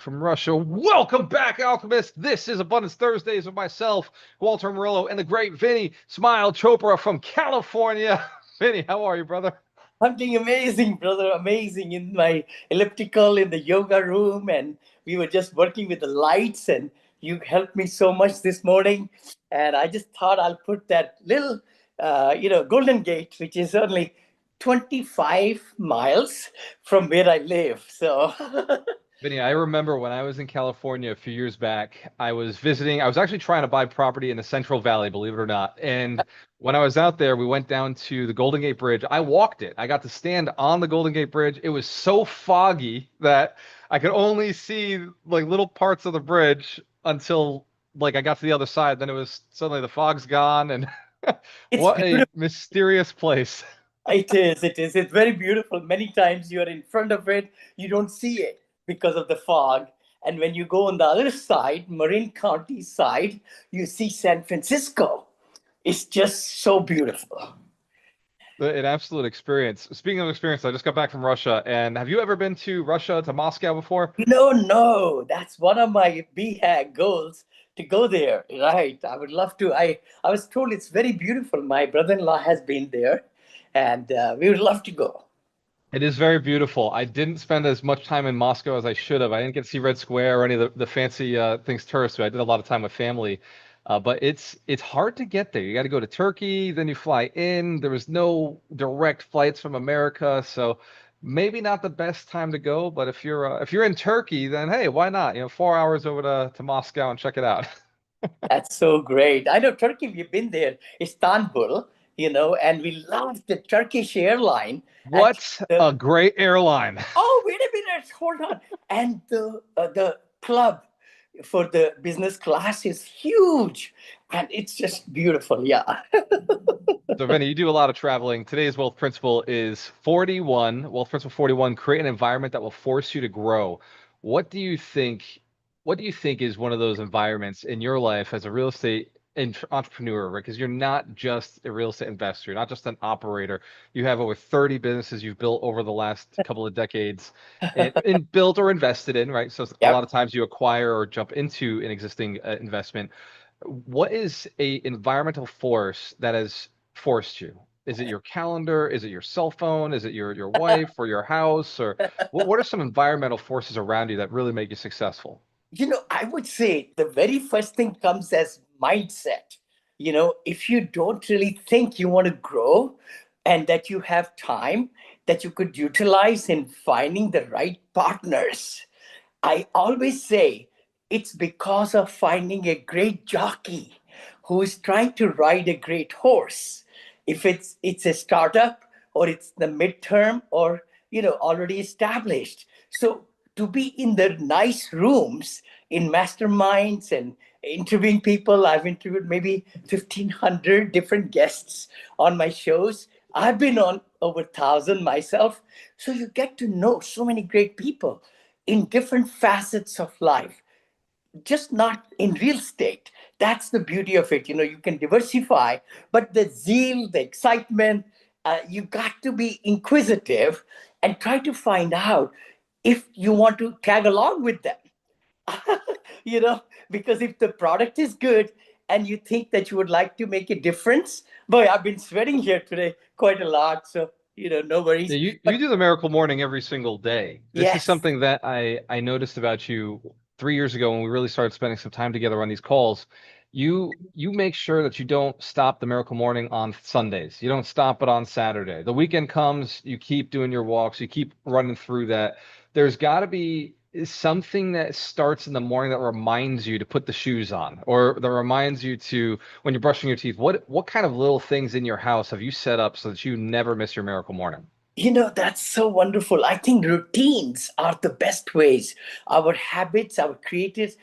from Russia. Welcome back, Alchemist. This is Abundance Thursdays with myself, Gualter Amarelo, and the great Vinney Smile Chopra from California. Vinney, how are you, brother? I'm doing amazing, brother. Amazing in my elliptical in the yoga room. And we were just working with the lights, and you helped me so much this morning. And I just thought I'll put that little, Golden Gate, which is only 25 miles from where I live. So, Vinny, I remember when I was in California a few years back, I was visiting, I was actually trying to buy property in the Central Valley, believe it or not. And when I was out there, we went down to the Golden Gate Bridge. I walked it. I got to stand on the Golden Gate Bridge. It was so foggy that I could only see like little parts of the bridge until like I got to the other side. Then it was suddenly the fog's gone and it's what a beautiful. mysterious place. It is. It is. It's very beautiful. Many times you are in front of it, you don't see it because of the fog. And when you go on the other side, Marin County side, you see San Francisco. It's just so beautiful. An absolute experience. Speaking of experience, I just got back from Russia, and have you ever been to Russia, to Moscow before? No, no, that's one of my BHAG goals to go there. Right. I would love to. I was told it's very beautiful. My brother-in-law has been there, and we would love to go. It is very beautiful. I didn't spend as much time in Moscow as I should have. I didn't get to see Red Square or any of the fancy things tourists do. I did a lot of time with family, but it's hard to get there. You got to go to Turkey, then you fly in. There was no direct flights from America, so maybe not the best time to go. But if you're in Turkey, then hey, why not? 4 hours over to Moscow and check it out. That's so great. I know Turkey, we've been there, Istanbul, and we love the Turkish airline. Actually, What a great airline! oh, wait a minute, hold on. And the club for the business class is huge, and it's just beautiful. Yeah. So, Vinny, you do a lot of traveling. Today's wealth principle is 41. Wealth principle 41, create an environment that will force you to grow. What do you think? What do you think is one of those environments in your life as a real estate entrepreneur, right? Because you're not just a real estate investor, you're not just an operator. You have over 30 businesses you've built over the last couple of decades and built or invested in, right? So a lot Yep. of times you acquire or jump into an existing investment. What is a environmental force that has forced you? Is it your calendar? Is it your cell phone? Is it your wife or your house? Or what are some environmental forces around you that really make you successful? I would say the very first thing comes as mindset. If you don't really think you want to grow and that you have time that you could utilize in finding the right partners, I always say it's because of finding a great jockey who is trying to ride a great horse. If it's a startup or it's the midterm or already established. So to be in the nice rooms in masterminds and interviewing people, I've interviewed maybe 1,500 different guests on my shows. I've been on over 1,000 myself. So you get to know so many great people in different facets of life, just not in real estate. That's the beauty of it. You can diversify, but the zeal, the excitement, you got to be inquisitive and try to find out if you want to tag along with them. you know, because if the product is good and you think that you would like to make a difference, boy, I've been sweating here today quite a lot. So, no Yeah, worries. you But do the miracle morning every single day. This is yes, something that I noticed about you 3 years ago when we really started spending some time together on these calls. You make sure that you don't stop the miracle morning on Sundays. You don't stop it on Saturday. The weekend comes, you keep doing your walks, you keep running through that. There's got to be something that starts in the morning that reminds you to put the shoes on, or that reminds you to when you're brushing your teeth. What kind of little things in your house have you set up so that you never miss your miracle morning? that's so wonderful. I think routines are the best ways. Our habits, our creatives,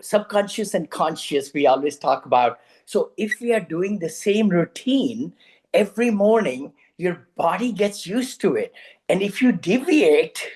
subconscious and conscious, we always talk about. So if we are doing the same routine every morning, your body gets used to it. And if you deviate,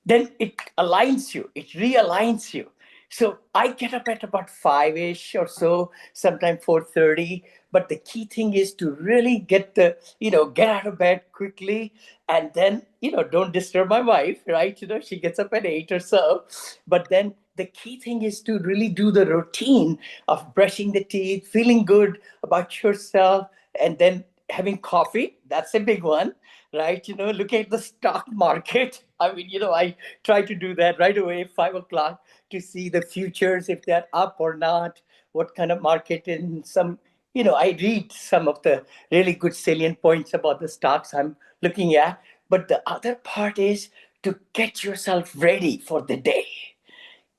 then it aligns you, it realigns you. So I get up at about 5-ish or so, sometimes 4:30. But the key thing is to really get out of bed quickly, and then, don't disturb my wife, right? She gets up at 8 or so. But then the key thing is to really do the routine of brushing the teeth, feeling good about yourself, and then having coffee. That's a big one, right? Looking at the stock market. I mean, I try to do that right away, 5 o'clock, to see the futures, if they're up or not, what kind of market. And I read some of the really good salient points about the stocks I'm looking at. But the other part is to get yourself ready for the day.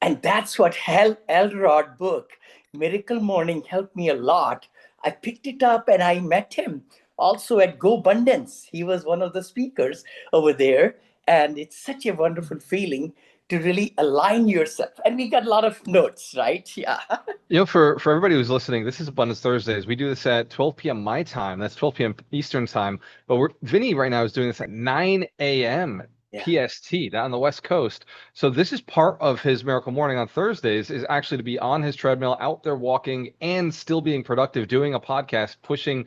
And that's what Hal Elrod book, Miracle Morning, helped me a lot. I picked it up and I met him also at Go Abundance. He was one of the speakers over there. And it's such a wonderful feeling to really align yourself. And we got a lot of notes, right? Yeah. For everybody who's listening, this is Abundance Thursdays. We do this at 12 p.m. my time. That's 12 p.m. Eastern time. But Vinney right now is doing this at 9 a.m. Yeah. PST down on the West Coast. So this is part of his Miracle Morning on Thursdays, is actually to be on his treadmill, out there walking, and still being productive, doing a podcast, pushing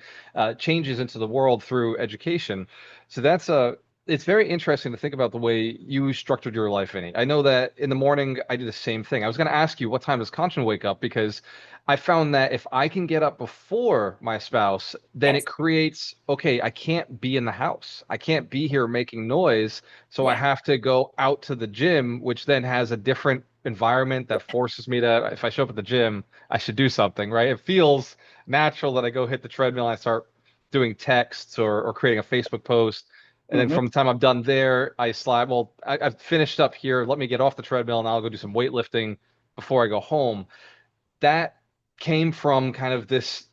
changes into the world through education. So it's very interesting to think about the way you structured your life, Vinny. I know that in the morning I do the same thing. I was going to ask you, what time does Kanchan wake up? Because I found that if I can get up before my spouse, then Yes. it creates, okay, I can't be in the house. I can't be here making noise. So I Yeah. have to go out to the gym, which then has a different environment that forces me to, if I show up at the gym, I should do something, right? It feels natural that I go hit the treadmill and I start doing texts or creating a Facebook post. And then Mhm. from the time I'm done there, I slide. Well, I've finished up here. Let me get off the treadmill and I'll go do some weightlifting before I go home. That came from kind of this.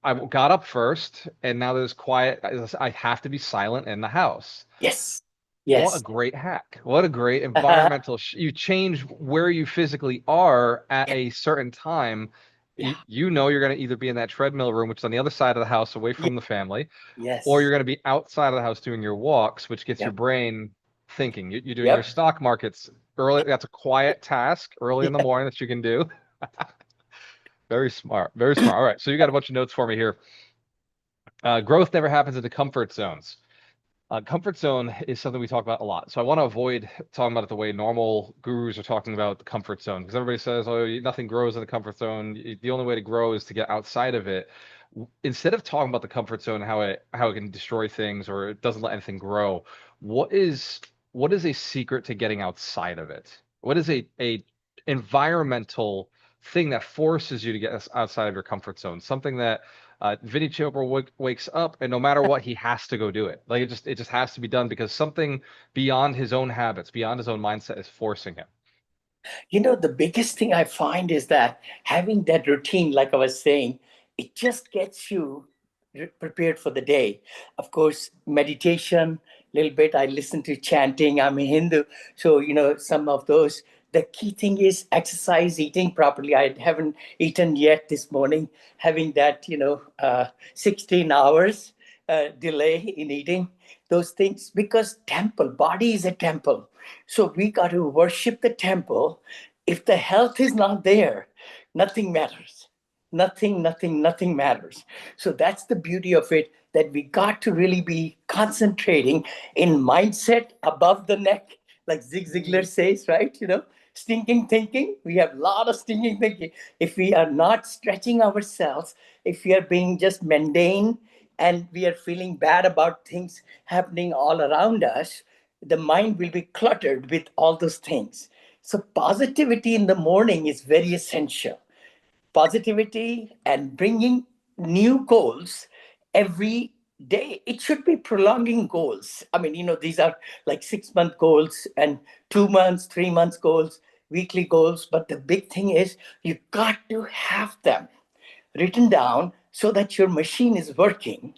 I got up first, and now there's quiet. I have to be silent in the house. Yes. What a Yes. great hack. What a great Uh-huh. environmental. You change where you physically are at Yeah. a certain time. Yeah. You know you're going to either be in that treadmill room, which is on the other side of the house away Yeah. from the family, or you're Yes. going to be outside of the house doing your walks, which gets your Yep. brain thinking. You're doing your Yep. stock markets early. That's a quiet task early in the Yeah. morning that you can do. Very smart. Very smart. All right. So you got a bunch of notes for me here. Growth never happens in the comfort zones. Comfort zone is something we talk about a lot. So I want to avoid talking about it the way normal gurus are talking about the comfort zone, because everybody says, oh, nothing grows in the comfort zone. The only way to grow is to get outside of it. Instead of talking about the comfort zone, how it can destroy things or it doesn't let anything grow, what is what is a secret to getting outside of it? What is a environmental thing that forces you to get outside of your comfort zone? Something that Vinney Chopra wakes up, and no matter what, he has to go do it. Like it just has to be done because something beyond his own habits, beyond his own mindset, is forcing him. The biggest thing I find is that having that routine, like I was saying, it just gets you prepared for the day. Of course, meditation, a little bit. I listen to chanting. I'm a Hindu. So, some of those. The key thing is exercise, eating properly. I haven't eaten yet this morning, having that, 16 hours delay in eating those things, because body is a temple. So we got to worship the temple. If the health is not there, nothing matters. Nothing matters. So that's the beauty of it, that we got to really be concentrating in mindset above the neck, like Zig Ziglar says, right? Stinking thinking. We have a lot of stinking thinking. If we are not stretching ourselves, if we are being just mundane and we are feeling bad about things happening all around us, the mind will be cluttered with all those things. So, positivity in the morning is very essential. Positivity and bringing new goals every day. It should be prolonging goals. I mean, these are like 6 month goals and 2 months, 3 months goals, weekly goals. But the big thing is you got to have them written down so that your machine is working,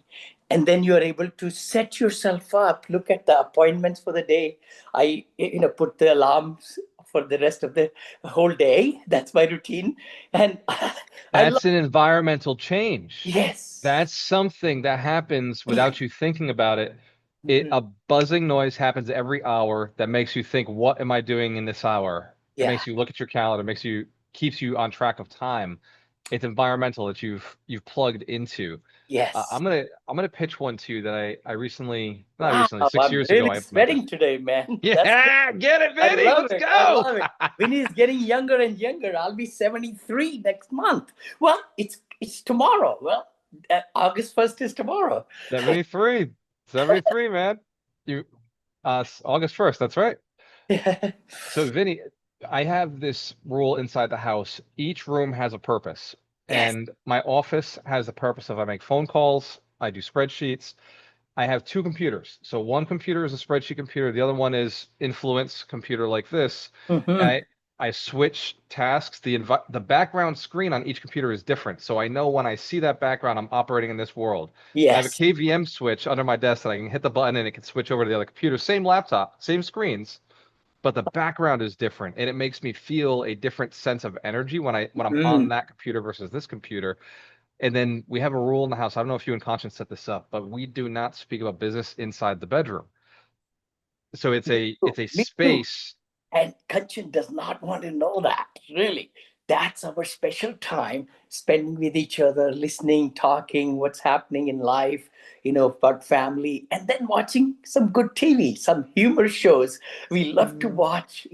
and then you are able to set yourself up, look at the appointments for the day. I put the alarms for the rest of the whole day. That's my routine. And I love. That's an environmental change. Yes. That's something that happens Yeah. without you thinking about it. Mhm. A buzzing noise happens every hour that makes you think, what am I doing in this hour? It Yeah. makes you look at your calendar, keeps you on track of time. it's environmental that you've plugged into. Yes. I'm gonna pitch one too that I recently, not Wow, recently, six I'm years ago really I implemented. sweating today, man. That's good. Yeah, get it, I Vinny. love Let's it. I go. love it. Vinny is getting younger and younger. I'll be 73 next month. Well, it's tomorrow. Well, August 1st is tomorrow. 73. 73, man. You August 1st, that's right. So, Vinny, I have this rule inside the house. Each room has a purpose. Yes. And my office has the purpose of I make phone calls, I do spreadsheets. I have two computers. So one computer is a spreadsheet computer, the other one is influence computer like this. And Hmm. I switch tasks. The background screen on each computer is different. So I know when I see that background, I'm operating in this world. I have a Yes. KVM switch under my desk that I can hit the button and it can switch over to the other computer. Same laptop, same screens, but the background is different and it makes me feel a different sense of energy when I'm on Mm. that computer versus this computer. And then we have a rule in the house. I don't know if you and Conscience set this up, but we do not speak about business inside the bedroom. So Me too. it's a Me too. space. And Kanchan does not want to know that, really. That's our special time spending with each other, listening, talking, what's happening in life, about family, and then watching some good TV, some humor shows. We love to watch,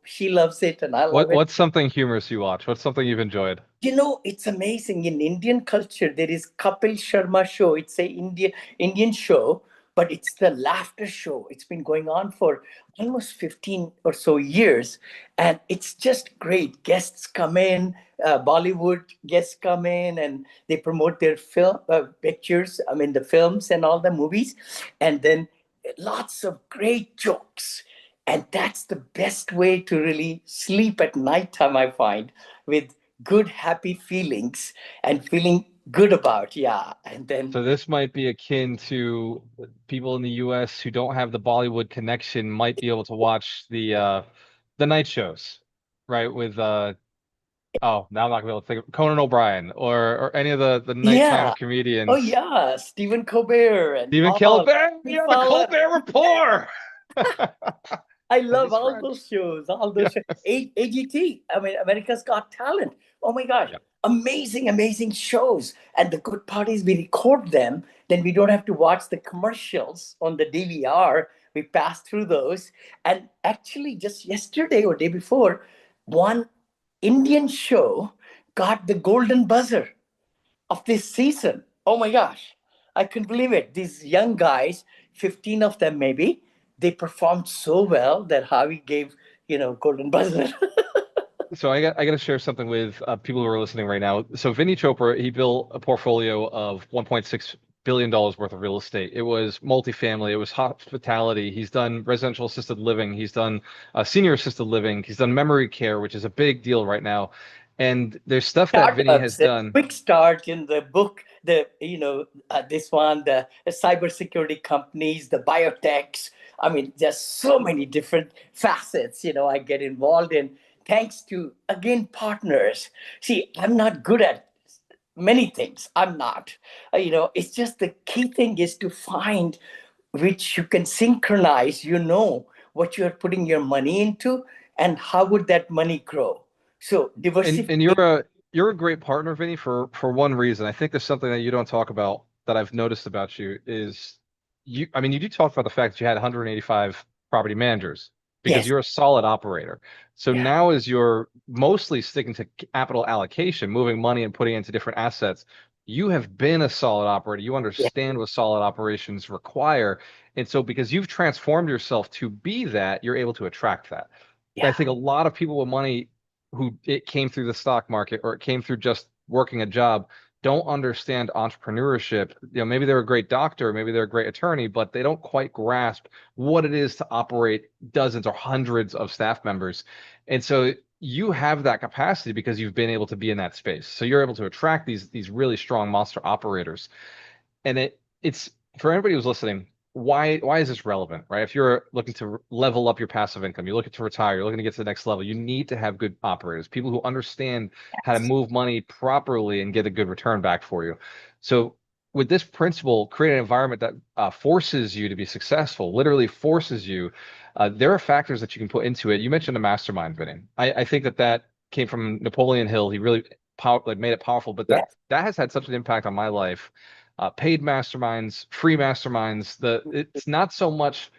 she loves it and I love it. What's something humorous you watch? What's something you've enjoyed? It's amazing. In Indian culture, there is Kapil Sharma show. It's a Indian show, but it's the laughter show. It's been going on for almost 15 or so years, and it's just great. Guests come in, Bollywood guests come in, and they promote their film pictures. I mean, the films and all the movies, and then lots of great jokes. And that's the best way to really sleep at nighttime, I find, with good, happy feelings and feeling good about, yeah. And then, So this might be akin to people in the US who don't have the Bollywood connection might be able to watch the night shows, right? With oh, now I'm not gonna be able to think of Conan O'Brien or any of the nighttime yeah. Oh, comedians. yeah. Stephen Colbert and Stephen all. Colbert, Jimmy yeah, the Fallon. Colbert Report. I That love is all French. those shows, all those shows. Yes. AGT, I mean, America's Got Talent. Oh my gosh, Yeah. amazing, amazing shows. And the good part is we record them, then we don't have to watch the commercials on the DVR. We pass through those. And actually, just yesterday or day before, one Indian show got the golden buzzer of this season. Oh my gosh, I couldn't believe it. These young guys, 15 of them maybe, they performed so well that Harvey gave, golden buzzer. So I got to share something with people who are listening right now. So Vinny Chopra, he built a portfolio of $1.6 billion worth of real estate. It was multifamily, it was hospitality. He's done residential assisted living, he's done senior assisted living, he's done memory care, which is a big deal right now. And there's stuff that Vinny has Startups, a done. quick start in the book, this one, the cybersecurity companies, the biotechs. I mean, there's so many different facets, I get involved in thanks to, again, partners. See, I'm not good at many things. I'm not. It's just the key thing is to find which you can synchronize, what you're putting your money into and how would that money grow. So And diversification. you're a great partner, Vinny, for one reason. I think there's something that you don't talk about that I've noticed about you is I mean, you do talk about the fact that you had 185 property managers because Yes. you're a solid operator. So Yeah. now as you're mostly sticking to capital allocation, moving money and putting it into different assets, you have been a solid operator. You Yeah. understand what solid operations require. And so because you've transformed yourself to be that, you're able to attract that. I Yeah. think a lot of people with money who it came through the stock market or it came through just working a job don't understand entrepreneurship. Maybe they're a great doctor, maybe they're a great attorney, but they don't quite grasp what it is to operate dozens or hundreds of staff members. And so you have that capacity because you've been able to be in that space. So you're able to attract these really strong monster operators. And it's for anybody who's listening, why is this relevant, right? If you're looking to level up your passive income, you're looking to retire, you're looking to get to the next level, you need to have good operators, people who understand how to move money properly and get a good return back for you. So with this principle, create an environment that forces you to be successful, literally forces you. There are factors that you can put into it. You mentioned a mastermind, Vinny. I think that came from Napoleon Hill. He really like made it powerful, but Yeah. that has had such an impact on my life. Paid masterminds, free masterminds. It's not so much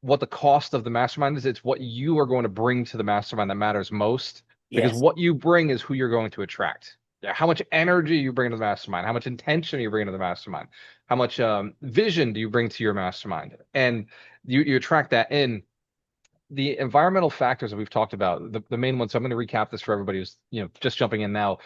what the cost of the mastermind is, it's what you are going to bring to the mastermind that matters most. Because Yes. what you bring is who you're going to attract. Yeah, how much energy you bring to the mastermind, how much intention you bring to the mastermind, how much vision do you bring to your mastermind, and you attract that in the environmental factors that we've talked about. The main ones. So I'm going to recap this for everybody who's just jumping in now.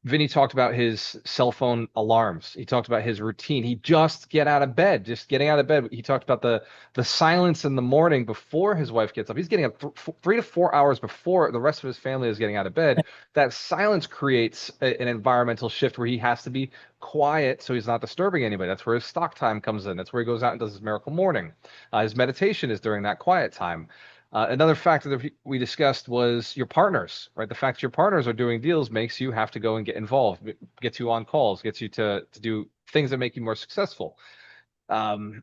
Vinny talked about his cell phone alarms. He talked about his routine. He just get out of bed, just getting out of bed. He talked about the silence in the morning before his wife gets up. He's getting up 3 to 4 hours before the rest of his family is getting out of bed. That silence creates an environmental shift where he has to be quiet so he's not disturbing anybody. That's where his stock time comes in. That's where he goes out and does his miracle morning. His meditation is during that quiet time. Another factor that we discussed was your partners, right? The fact that your partners are doing deals makes you have to go and get involved, gets you on calls, gets you to do things that make you more successful. Um,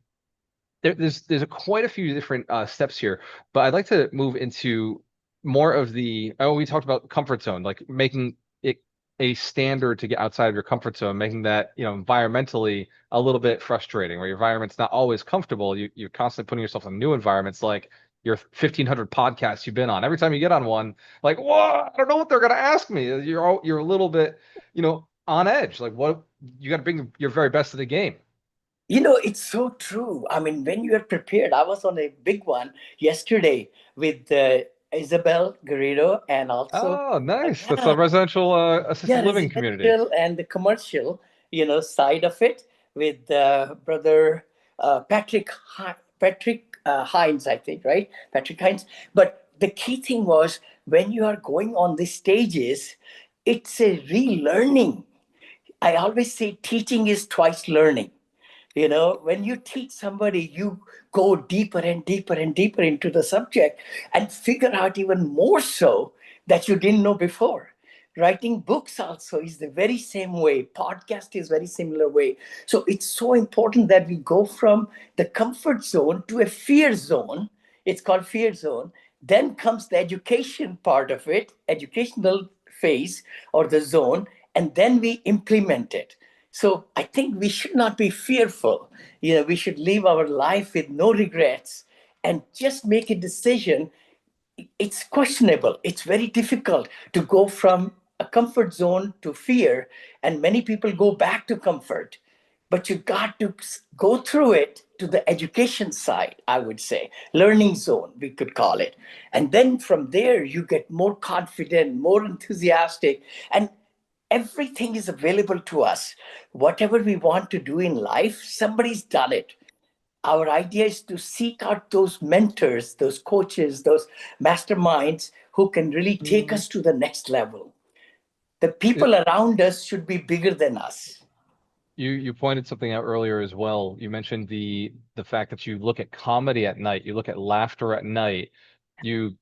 there's quite a few different steps here, but I'd like to move into more of the. Oh, we talked about comfort zone, like making it a standard to get outside of your comfort zone, making that environmentally a little bit frustrating, where your environment's not always comfortable. You're constantly putting yourself in new environments, like your 1,500 podcasts you've been on. Every time you get on one, like, whoa, I don't know what they're gonna ask me. You're a little bit, on edge. Like, what you got to bring your very best to the game. It's so true. I mean, when you are prepared, I was on a big one yesterday with Isabel Guerrero and also, Oh, nice. That's yeah, a residential yeah, assisted living community. residential and the commercial, side of it with brother Patrick Hines, I think, right? Patrick Hines. But the key thing was when you are going on the stages, it's a relearning. I always say teaching is twice learning. When you teach somebody, you go deeper and deeper and deeper into the subject and figure out even more so that you didn't know before. Writing books also is the very same way. Podcast is very similar way. So it's so important that we go from the comfort zone to a fear zone. It's called fear zone. Then comes the education part of it, educational phase or the zone, and then we implement it. So I think we should not be fearful. We should live our life with no regrets and just make a decision. It's questionable. It's very difficult to go from a comfort zone to fear, and many people go back to comfort. But you got to go through it to the education side, I would say, learning zone, we could call it. And then from there, you get more confident, more enthusiastic, and everything is available to us. Whatever we want to do in life, somebody's done it. Our idea is to seek out those mentors, those coaches, those masterminds who can really take us to the next level. The It, people around us should be bigger than us. you pointed something out earlier as well. You mentioned the fact that you look at comedy at night, you look at laughter at night, you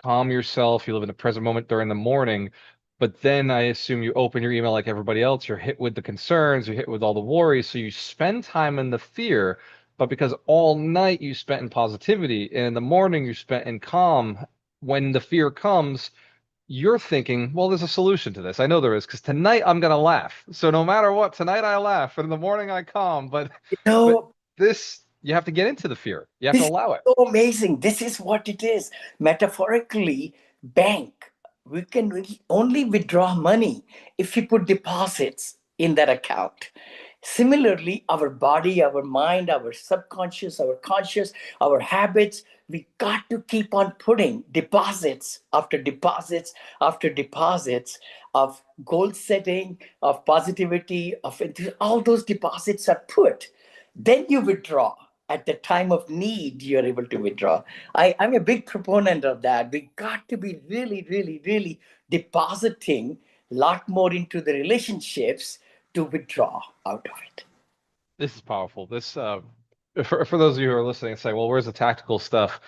calm yourself, you live in the present moment during the morning, but then I assume you open your email like everybody else, you're hit with the concerns, you're hit with all the worries, so you spend time in the fear, but because all night you spent in positivity and in the morning you spent in calm, when the fear comes, you're thinking, well, there's a solution to this. I know there is, because tonight I'm gonna laugh. So no matter what, tonight I laugh, and in the morning I calm. You But know, this, you have to get into the fear. You have this to is allow it. so amazing. This is what it is. Metaphorically, bank. We can only withdraw money if we put deposits in that account. Similarly, our body, our mind, our subconscious, our conscious, our habits, we got to keep on putting deposits after deposits after deposits of goal setting, of positivity, all those deposits are put. Then you withdraw. At the time of need, you're able to withdraw. I'm a big proponent of that. We got to be really, really, really depositing a lot more into the relationships to withdraw out of it. This is powerful. For those of you who are listening and say, well, where's the tactical stuff?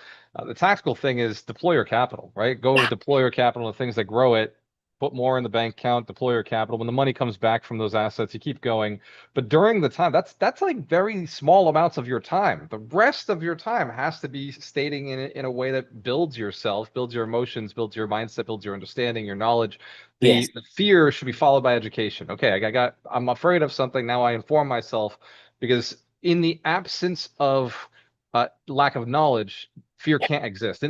The tactical thing is deploy your capital, right? Go Yeah, deploy your capital to things that grow it. put more in the bank account, deploy your capital. When the money comes back from those assets, you keep going. But during the time, that's like very small amounts of your time. The rest of your time has to be stating in a way that builds yourself, builds your emotions, builds your mindset, builds your understanding, your knowledge. Yes. The fear should be followed by education. Okay, I'm afraid of something. Now I inform myself because in the absence of lack of knowledge, fear Yeah. can't exist.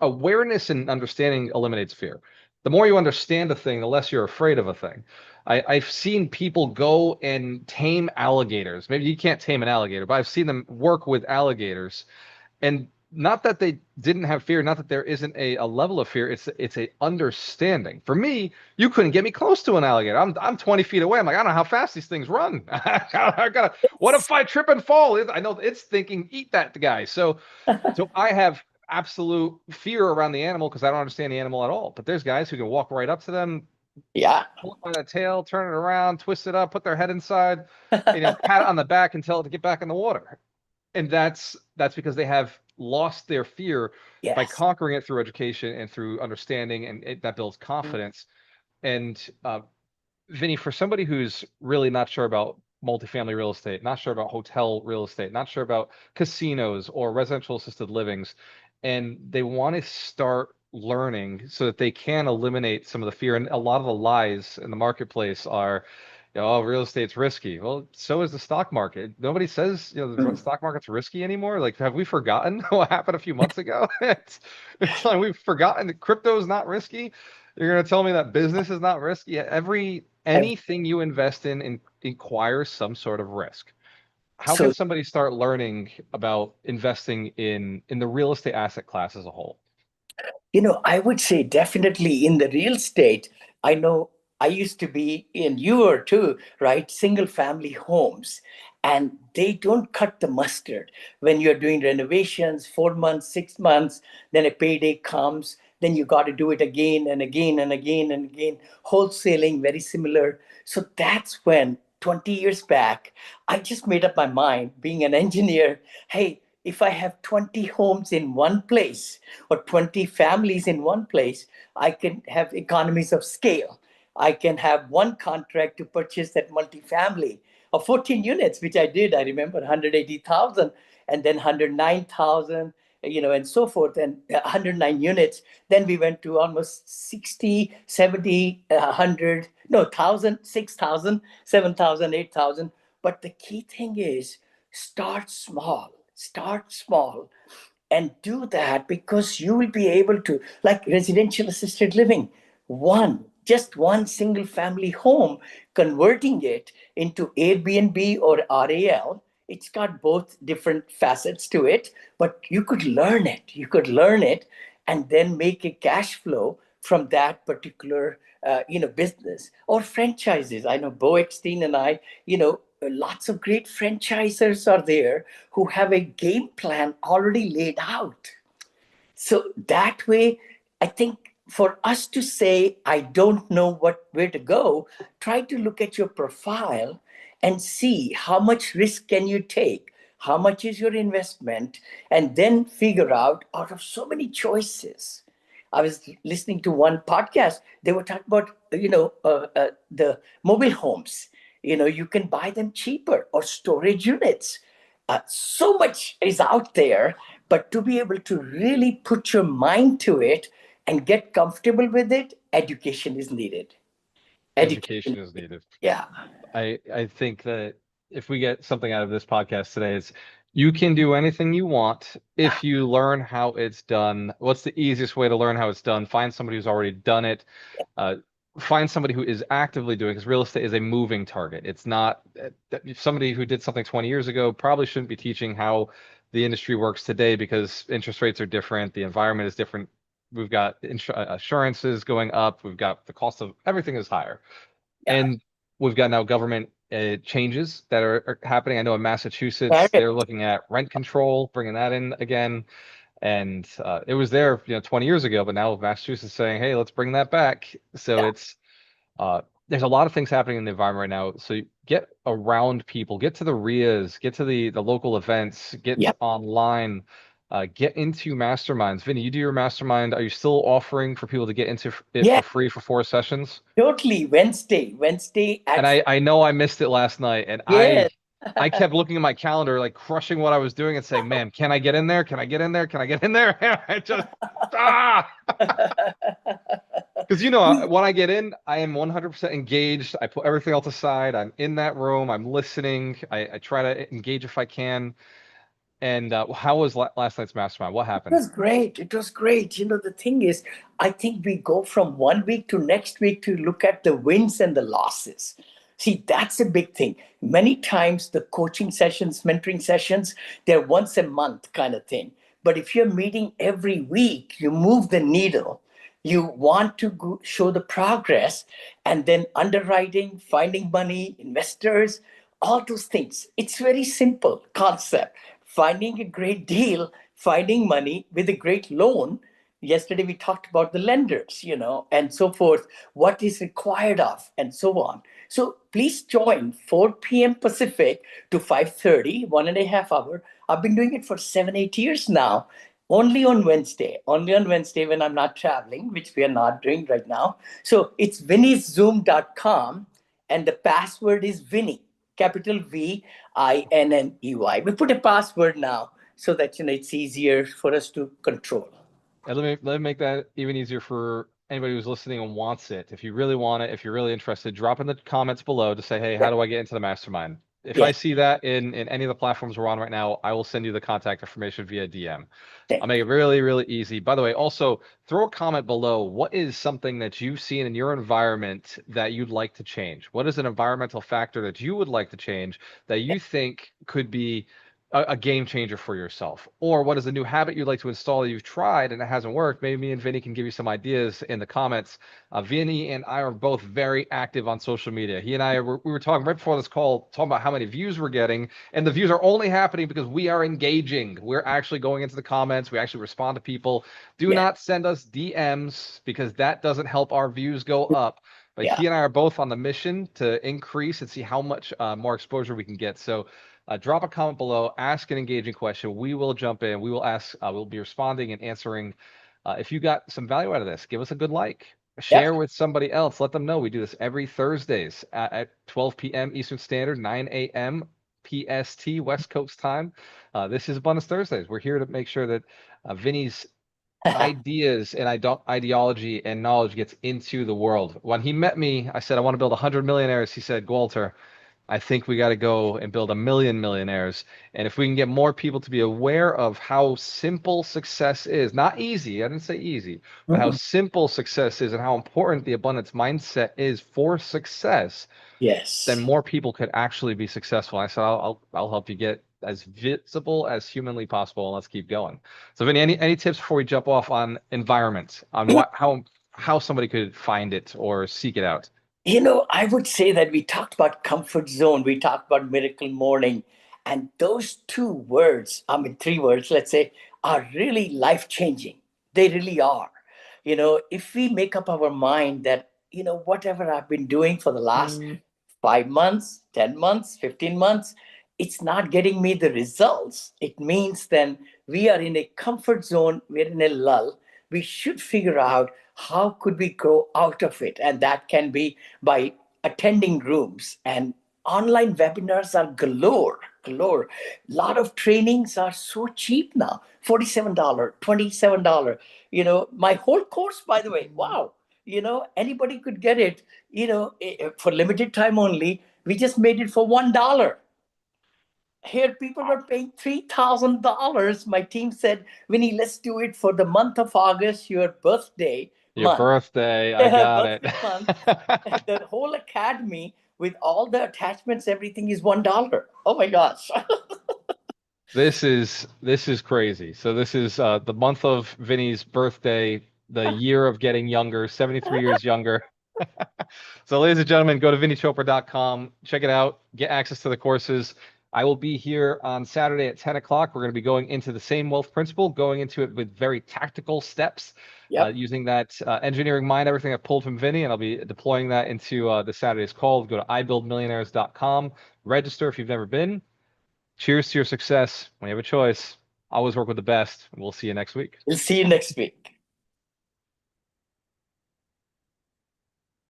Awareness and understanding eliminates fear. The more you understand a thing, the less you're afraid of a thing. I've seen people go and tame alligators. Maybe you can't tame an alligator, but I've seen them work with alligators. And not that they didn't have fear, not that there isn't a level of fear. It's a understanding. For me, you couldn't get me close to an alligator. I'm 20 feet away. I'm like, I don't know how fast these things run. I gotta, what if I trip and fall? I know it's thinking, eat that guy. So I have absolute fear around the animal because I don't understand the animal at all. But there's guys who can walk right up to them, Yeah. pull it by the tail, turn it around, twist it up, put their head inside, pat it on the back and tell it to get back in the water. And that's because they have lost their fear by Yes. conquering it through education and through understanding, and that builds confidence. And Vinny, for somebody who's really not sure about multifamily real estate, not sure about hotel real estate, not sure about casinos or residential assisted livings, and they want to start learning so that they can eliminate some of the fear. And a lot of the lies in the marketplace are, oh, real estate's risky. Well, so is the stock market. Nobody says, the Mm. stock market's risky anymore. Like, have we forgotten what happened a few months ago? It's like we've forgotten that crypto is not risky. You're going to tell me that business is not risky? Anything you invest in requires some sort of risk. How can So, somebody start learning about investing in the real estate asset class as a whole? I would say definitely in the real estate. I know I used to be in you or too, right? Single family homes. And they don't cut the mustard when you're doing renovations, 4 months, 6 months, then a payday comes, then you got to do it again and again and again and again. Wholesaling, very similar. So that's when 20 years back, I just made up my mind, being an engineer. Hey, if I have 20 homes in one place or 20 families in one place, I can have economies of scale. I can have one contract to purchase that multifamily of 14 units, which I did. I remember 180,000 and then 109,000, and so forth, and 109 units. Then we went to almost 60, 70, 100, no, 1,000, 6,000, 7,000, 8,000. But the key thing is start small and do that, because you will be able to, like residential assisted living, just one single family home, converting it into Airbnb or RAL. It's got both different facets to it, but you could learn it and then make a cash flow from that particular business or franchises. I know Bo Eckstein and I, lots of great franchisers are there who have a game plan already laid out. So that way, I think for us to say, I don't know where to go, try to look at your profile and see how much risk can you take, how much is your investment, and then figure out of so many choices. I was listening to one podcast. They were talking about, the mobile homes. You can buy them cheaper, or storage units. So much is out there, but to be able to really put your mind to it and get comfortable with it, education is needed. Education. Education is needed. Yeah. I think that if we get something out of this podcast today, it's you can do anything you want Yeah. if you learn how it's done. What's the easiest way to learn how it's done? Find somebody who's already done it. Uh, find somebody who is actively doing, because real estate is a moving target. It's not somebody who did something 20 years ago probably shouldn't be teaching how the industry works today, because interest rates are different, the environment is different. We've got assurances going up. We've got the cost of everything is higher. Yeah. And we've got now government changes that are happening. I know in Massachusetts, Correct. they're looking at rent control, bringing that in again. And it was there, 20 years ago, but now Massachusetts is saying, hey, let's bring that back. So Yeah. there's a lot of things happening in the environment right now. So get around people, get to the RIAs, get to the local events, get Yeah. online. Get into masterminds. Vinny, you do your mastermind. Are you still offering for people to get into it Yeah, for free for 4 sessions? totally. Wednesday And at I know I missed it last night, and yes. I kept looking at my calendar, like crushing what I was doing and saying, "Man, can I get in there? Can I get in there? Can I get in there?" I just ah, because when I get in, I am 100% engaged. I put everything else aside. I'm in that room. I'm listening. I try to engage if I can. And how was last night's mastermind? What It happened? was great. It was great. The thing is, I think we go from one week to next week to look at the wins and the losses. See, that's a big thing. Many times the coaching sessions, mentoring sessions, they're once a month kind of thing. But if you're meeting every week, you move the needle. You want to show the progress, and then underwriting, finding money, investors, all those things. It's very simple concept. Finding a great deal, finding money with a great loan. Yesterday we talked about the lenders, and so forth, what is required of, and so on. So please join 4 p.m. Pacific to 5:30, 1.5 hour. I've been doing it for 7, 8 years now. Only on Wednesday when I'm not traveling, which we are not doing right now. So it's vinnyzoom.com, and the password is Vinney, capital Vinney. We put a password now so that it's easier for us to control. And let me make that even easier for anybody who's listening and wants it. If you really want it, if you're really interested, drop in the comments below to say, "Hey, Yeah, how do I get into the mastermind?" If I yeah, see that in any of the platforms we're on right now, I will send you the contact information via DM. I'll thank make you. it really, really easy. By the way, also throw a comment below. What is something that you've seen in your environment that you'd like to change? What is an environmental factor that you would like to change that you think could be a game changer for yourself? Or what is a new habit you'd like to install that you've tried and it hasn't worked? Maybe me and Vinny can give you some ideas in the comments. Vinny and I are both very active on social media. He and I we were talking right before this call, talking about how many views we're getting, and the views are only happening because we are engaging. We're actually going into the comments. We actually respond to people. Do Yeah, not send us DMs because that doesn't help our views go up. But yeah, he and I are both on the mission to increase and see how much more exposure we can get. So drop a comment below, ask an engaging question. We will jump in. We will ask, we'll be responding and answering. If you got some value out of this, give us a good like. yeah. Share with somebody else. Let them know. We do this every Thursdays at 12 p.m. Eastern Standard, 9 a.m. PST, West Coast time. This is Abundance Thursdays. We're here to make sure that Vinny's ideas and ideology and knowledge gets into the world. When he met me, I said, I want to build 100 millionaires. He said, Gualter, I think we got to go and build a million millionaires. And if we can get more people to be aware of how simple success is, not easy, I didn't say easy, but how Mhm. simple success is and how important the abundance mindset is for success, then Yes. more people could actually be successful. I said, I'll help you get as visible as humanly possible, and let's keep going. So, Vinny, any tips before we jump off on environment, on how somebody could find it or seek it out? I would say that we talked about comfort zone, we talked about miracle morning, and those two words, I mean, three words, let's say, are really life changing. They really are. If we make up our mind that, whatever I've been doing for the last 5 months, 10 months, 15 months, it's not getting me the results. It means then we are in a comfort zone, we're in a lull. We should figure out how could we grow out of it. And that can be by attending rooms, and online webinars are galore, galore. A lot of trainings are so cheap now, $47, $27. My whole course, by the way, wow, anybody could get it, for limited time only. We just made it for $1. Here people were paying $3,000. My team said, Vinny, let's do it for the month of August, your birthday Your month. birthday, I got it. Birthday month. The whole academy with all the attachments, everything is $1. Oh my gosh. This is crazy. So this is the month of Vinny's birthday, the year of getting younger, 73 years younger. So, ladies and gentlemen, go to vinnychopra.com, check it out, get access to the courses. I will be here on Saturday at 10 o'clock. We're going to be going into the same wealth principle, going into it with very tactical steps, Yep. using that engineering mind, everything I pulled from Vinny, and I'll be deploying that into the Saturday's call. Go to ibuildmillionaires.com, register if you've never been. Cheers to your success when you have a choice. Always work with the best. And we'll see you next week. We'll see you next week.